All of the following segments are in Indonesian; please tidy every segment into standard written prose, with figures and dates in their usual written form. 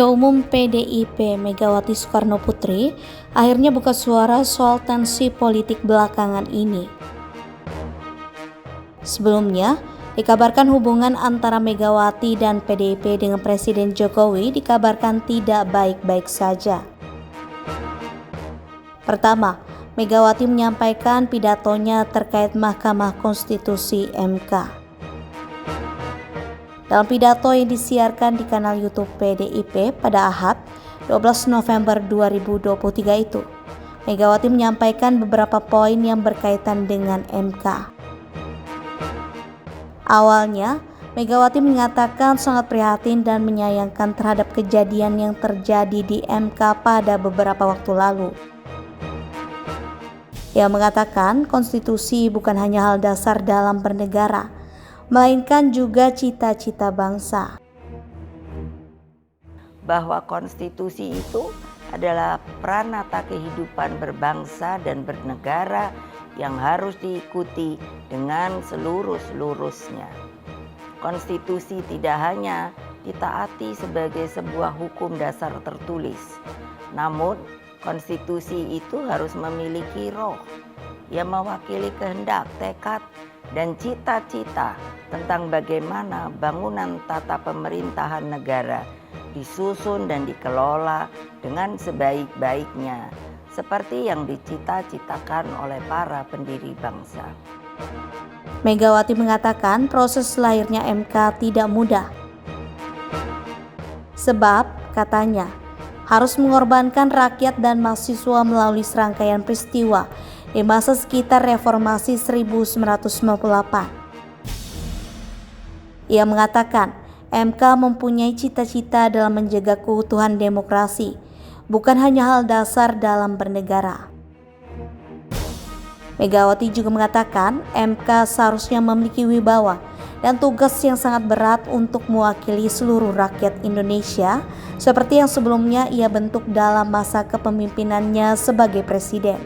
Ketua Umum PDIP Megawati Soekarnoputri akhirnya buka suara soal tensi politik belakangan ini. Sebelumnya, dikabarkan hubungan antara Megawati dan PDIP dengan Presiden Jokowi dikabarkan tidak baik-baik saja. Pertama, Megawati menyampaikan pidatonya terkait Mahkamah Konstitusi (MK). Dalam pidato yang disiarkan di kanal YouTube PDIP pada Ahad, 12 November 2023 itu, Megawati menyampaikan beberapa poin yang berkaitan dengan MK. Awalnya, Megawati mengatakan sangat prihatin dan menyayangkan terhadap kejadian yang terjadi di MK pada beberapa waktu lalu. Ia mengatakan konstitusi bukan hanya hal dasar dalam bernegara, melainkan juga cita-cita bangsa. Bahwa konstitusi itu adalah pranata kehidupan berbangsa dan bernegara yang harus diikuti dengan seluruh-seluruhnya. Konstitusi tidak hanya ditaati sebagai sebuah hukum dasar tertulis, namun konstitusi itu harus memiliki roh yang mewakili kehendak, tekad, dan cita-cita tentang bagaimana bangunan tata pemerintahan negara disusun dan dikelola dengan sebaik-baiknya, seperti yang dicita-citakan oleh para pendiri bangsa. Megawati mengatakan proses lahirnya MK tidak mudah. Sebab, katanya, harus mengorbankan rakyat dan mahasiswa melalui serangkaian peristiwa di masa sekitar reformasi 1998. Ia mengatakan MK mempunyai cita-cita dalam menjaga keutuhan demokrasi, bukan hanya hal dasar dalam bernegara. Megawati juga mengatakan MK seharusnya memiliki wibawa dan tugas yang sangat berat untuk mewakili seluruh rakyat Indonesia seperti yang sebelumnya ia bentuk dalam masa kepemimpinannya sebagai presiden.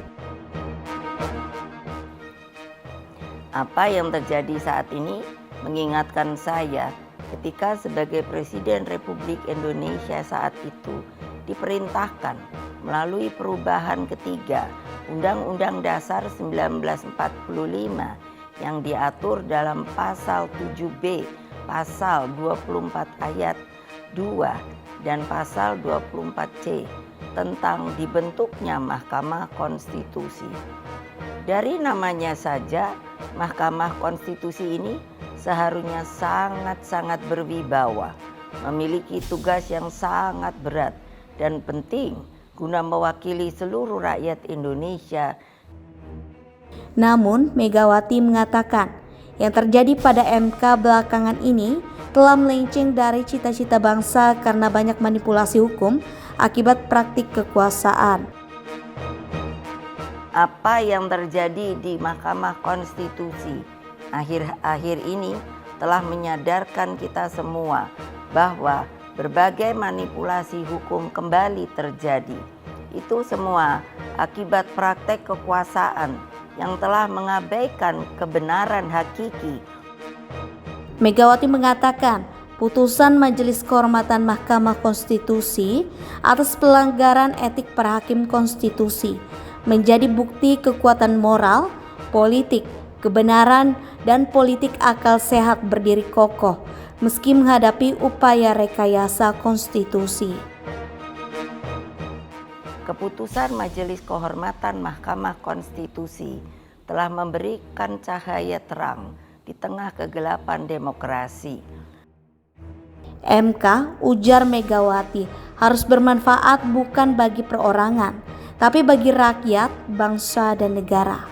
Apa yang terjadi saat ini mengingatkan saya ketika sebagai Presiden Republik Indonesia saat itu diperintahkan melalui perubahan ketiga Undang-Undang Dasar 1945 yang diatur dalam pasal 7B, pasal 24 ayat 2 dan pasal 24C tentang dibentuknya Mahkamah Konstitusi. Dari namanya saja, Mahkamah Konstitusi ini seharusnya sangat-sangat berwibawa, memiliki tugas yang sangat berat dan penting guna mewakili seluruh rakyat Indonesia. Namun, Megawati mengatakan yang terjadi pada MK belakangan ini telah melenceng dari cita-cita bangsa karena banyak manipulasi hukum akibat praktik kekuasaan. Apa yang terjadi di Mahkamah Konstitusi akhir-akhir ini telah menyadarkan kita semua bahwa berbagai manipulasi hukum kembali terjadi. Itu semua akibat praktek kekuasaan yang telah mengabaikan kebenaran hakiki. Megawati mengatakan putusan Majelis Kehormatan Mahkamah Konstitusi atas pelanggaran etik para hakim konstitusi menjadi bukti kekuatan moral, politik, kebenaran, dan politik akal sehat berdiri kokoh meski menghadapi upaya rekayasa konstitusi. Keputusan Majelis Kehormatan Mahkamah Konstitusi telah memberikan cahaya terang di tengah kegelapan demokrasi. MK, ujar Megawati, harus bermanfaat bukan bagi perorangan, tapi bagi rakyat, bangsa, dan negara.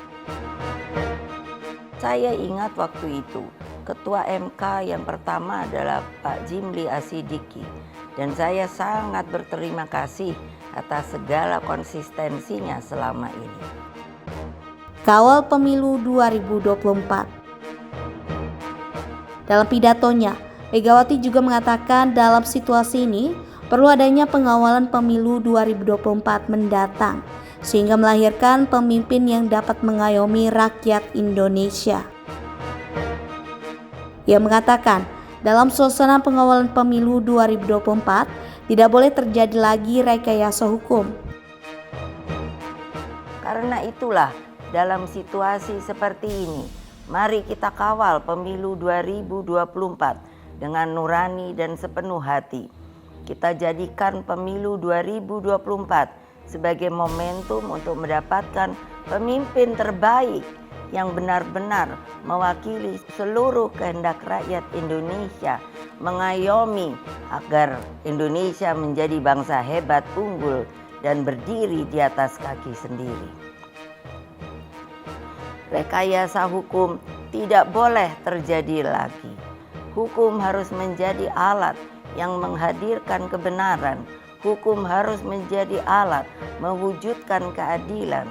Saya ingat waktu itu, Ketua MK yang pertama adalah Pak Jimli Asidiki, dan saya sangat berterima kasih atas segala konsistensinya selama ini. Kawal Pemilu 2024. Dalam pidatonya, Megawati juga mengatakan dalam situasi ini perlu adanya pengawalan pemilu 2024 mendatang sehingga melahirkan pemimpin yang dapat mengayomi rakyat Indonesia. Ia mengatakan dalam suasana pengawalan pemilu 2024 Tidak boleh terjadi lagi rekayasa hukum. Karena itulah, dalam situasi seperti ini, mari kita kawal pemilu 2024 dengan nurani dan sepenuh hati. Kita jadikan pemilu 2024 sebagai momentum untuk mendapatkan pemimpin terbaik yang benar-benar mewakili seluruh kehendak rakyat Indonesia, mengayomi agar Indonesia menjadi bangsa hebat, unggul, dan berdiri di atas kaki sendiri. Rekayasa hukum tidak boleh terjadi lagi. Hukum harus menjadi alat yang menghadirkan kebenaran. Hukum harus menjadi alat mewujudkan keadilan.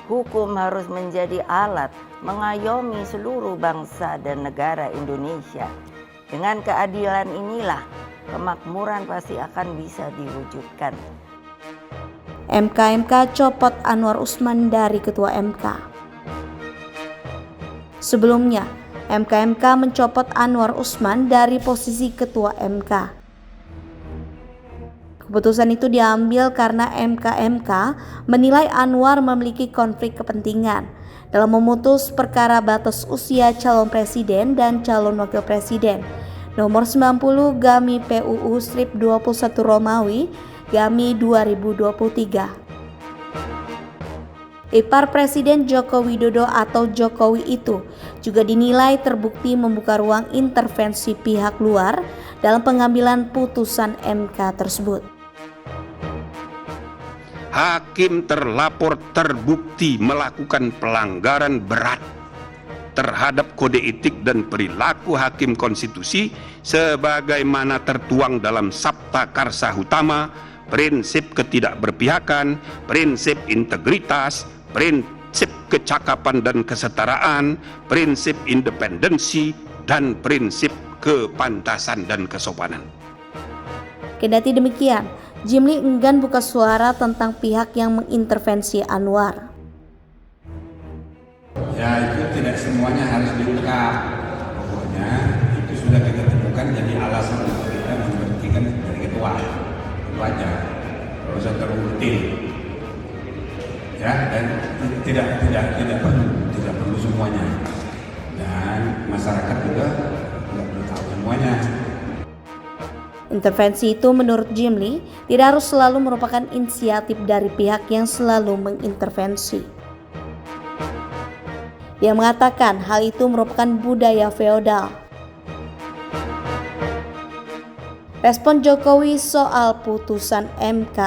Hukum harus menjadi alat mengayomi seluruh bangsa dan negara Indonesia. Dengan keadilan inilah kemakmuran pasti akan bisa diwujudkan. MK copot Anwar Usman dari Ketua MK. Sebelumnya, MK mencopot Anwar Usman dari posisi Ketua MK. Keputusan itu diambil karena MK menilai Anwar memiliki konflik kepentingan dalam memutus perkara batas usia calon presiden dan calon wakil presiden nomor 90 Gami PUU strip 21 Romawi Gami 2023. Ipar Presiden Joko Widodo atau Jokowi itu juga dinilai terbukti membuka ruang intervensi pihak luar dalam pengambilan putusan MK tersebut. Hakim terlapor terbukti melakukan pelanggaran berat terhadap kode etik dan perilaku hakim konstitusi sebagaimana tertuang dalam Sabta Karsa Utama, prinsip ketidakberpihakan, prinsip integritas, prinsip kecakapan dan kesetaraan, prinsip independensi, dan prinsip kepantasan dan kesopanan. Kendati demikian, Jimli enggan buka suara tentang pihak yang mengintervensi Anwar. Ya, itu tidak semuanya harus diungkap. Pokoknya itu sudah kita temukan jadi alasan untuk kita memberhentikan dari ketua. Itu aja. Kalau usah terutil. Ya, dan tidak perlu semuanya. Dan masyarakat juga tidak perlu tahu semuanya. Intervensi itu menurut Jimli tidak harus selalu merupakan inisiatif dari pihak yang selalu mengintervensi. Dia mengatakan hal itu merupakan budaya feodal. Respon Jokowi soal putusan MK.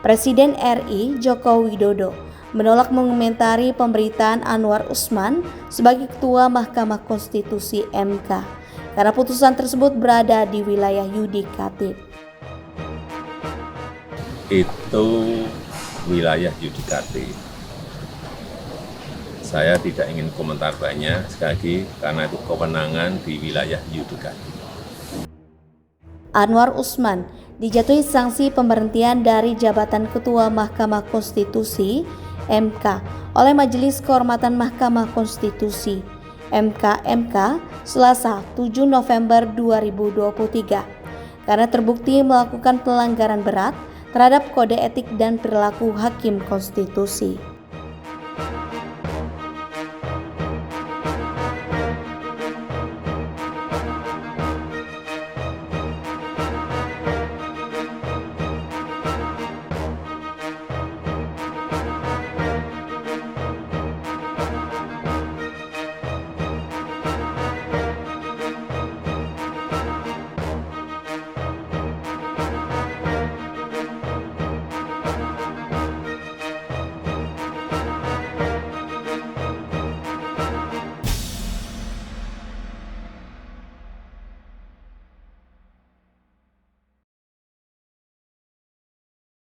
Presiden RI Joko Widodo menolak mengomentari pemberitaan Anwar Usman sebagai Ketua Mahkamah Konstitusi MK. Karena putusan tersebut berada di wilayah yudikatif. Itu wilayah yudikatif. Saya tidak ingin komentar banyak, sekali lagi, karena itu kewenangan di wilayah yudikatif. Anwar Usman dijatuhi sanksi pemberhentian dari jabatan Ketua Mahkamah Konstitusi MK oleh Majelis Kehormatan Mahkamah Konstitusi MK Selasa 7 November 2023 karena terbukti melakukan pelanggaran berat terhadap kode etik dan perilaku hakim konstitusi.